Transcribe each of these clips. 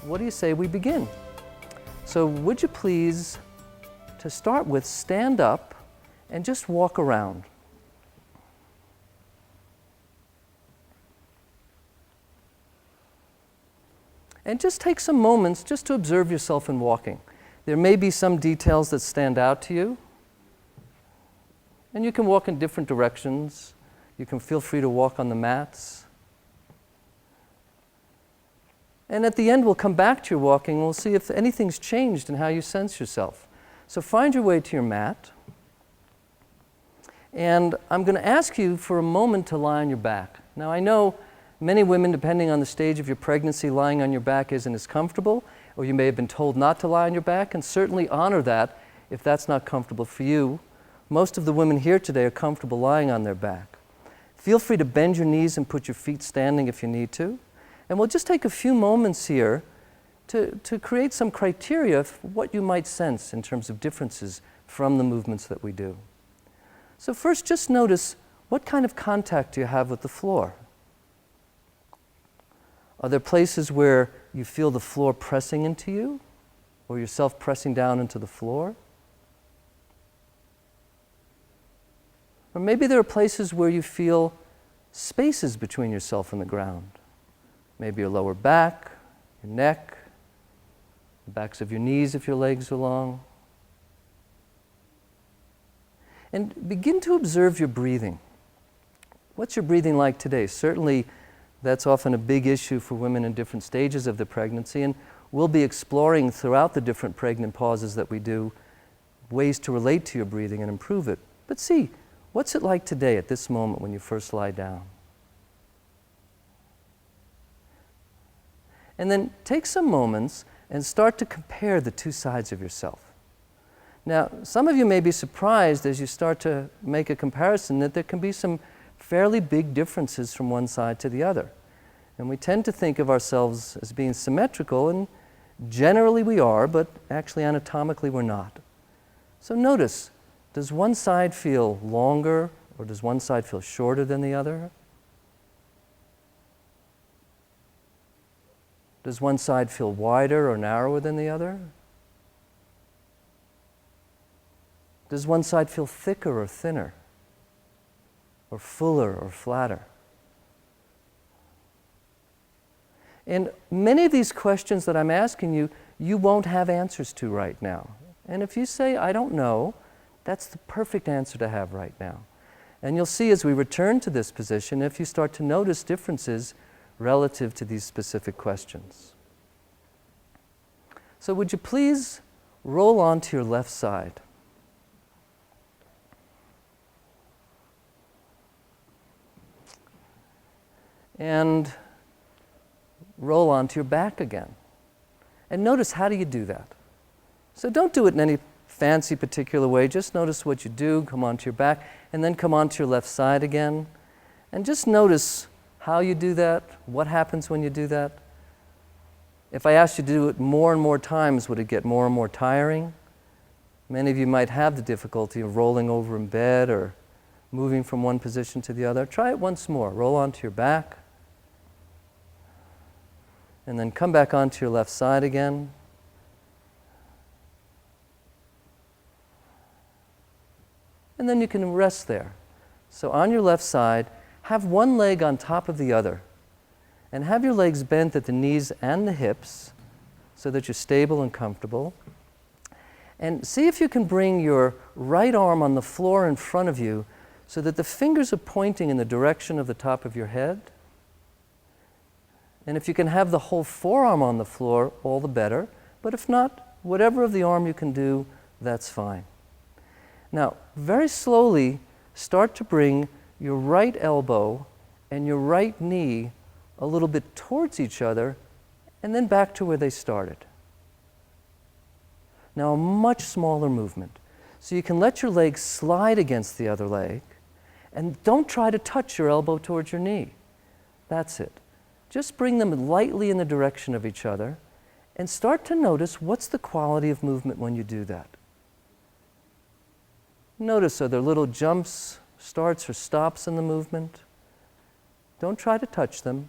What do you say we begin? So would you please, to start with, stand up and just walk around. And just take some moments just to observe yourself in walking. There may be some details that stand out to you. And you can walk in different directions. You can feel free to walk on the mats. And at the end, we'll come back to your walking and we'll see if anything's changed in how you sense yourself. So find your way to your mat. And I'm going to ask you for a moment to lie on your back. Now, I know many women, depending on the stage of your pregnancy, lying on your back isn't as comfortable, or you may have been told not to lie on your back, and certainly honor that if that's not comfortable for you. Most of the women here today are comfortable lying on their back. Feel free to bend your knees and put your feet standing if you need to. And we'll just take a few moments here to create some criteria for what you might sense in terms of differences from the movements that we do. So first, just notice what kind of contact do you have with the floor? Are there places where you feel the floor pressing into you, or yourself pressing down into the floor? Or maybe there are places where you feel spaces between yourself and the ground. Maybe your lower back, your neck, the backs of your knees if your legs are long. And begin to observe your breathing. What's your breathing like today? Certainly, that's often a big issue for women in different stages of the pregnancy, and we'll be exploring throughout the different pregnant pauses that we do ways to relate to your breathing and improve it. But see, what's it like today at this moment when you first lie down? And then take some moments and start to compare the two sides of yourself. Now, some of you may be surprised as you start to make a comparison that there can be some fairly big differences from one side to the other. And we tend to think of ourselves as being symmetrical, and generally we are, but actually anatomically we're not. So notice, does one side feel longer, or does one side feel shorter than the other? Does one side feel wider or narrower than the other? Does one side feel thicker or thinner? Or fuller or flatter? And many of these questions that I'm asking you, you won't have answers to right now. And if you say, I don't know, that's the perfect answer to have right now. And you'll see as we return to this position, if you start to notice differences relative to these specific questions. So would you please roll onto your left side? And roll onto your back again. And notice, how do you do that? So don't do it in any fancy particular way. Just notice what you do. Come onto your back, and then come onto your left side again. And just notice how you do that, what happens when you do that. If I asked you to do it more and more times, would it get more and more tiring? Many of you might have the difficulty of rolling over in bed or moving from one position to the other. Try it once more. Roll onto your back. And then come back onto your left side again. And then you can rest there. So on your left side, have one leg on top of the other. And have your legs bent at the knees and the hips so that you're stable and comfortable. And see if you can bring your right arm on the floor in front of you so that the fingers are pointing in the direction of the top of your head. And if you can have the whole forearm on the floor, all the better. But if not, whatever of the arm you can do, that's fine. Now, very slowly, start to bring your right elbow and your right knee a little bit towards each other, and then back to where they started. Now, a much smaller movement. So you can let your leg slide against the other leg, and don't try to touch your elbow towards your knee. That's it. Just bring them lightly in the direction of each other, and start to notice what's the quality of movement when you do that. Notice, are there little jumps, starts, or stops in the movement? Don't try to touch them.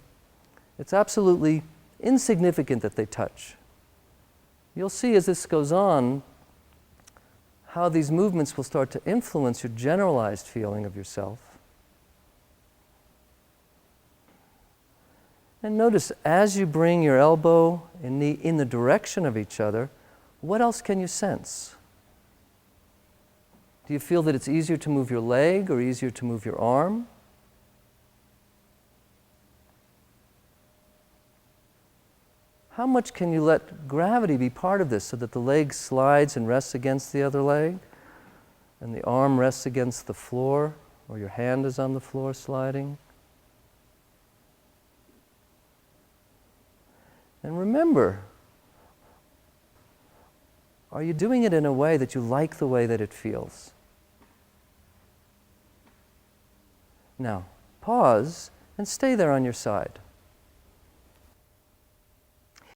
It's absolutely insignificant that they touch. You'll see as this goes on how these movements will start to influence your generalized feeling of yourself. And notice as you bring your elbow and knee in the direction of each other, what else can you sense? Do you feel that it's easier to move your leg or easier to move your arm? How much can you let gravity be part of this so that the leg slides and rests against the other leg and the arm rests against the floor or your hand is on the floor sliding? And remember, are you doing it in a way that you like the way that it feels? Now, pause and stay there on your side.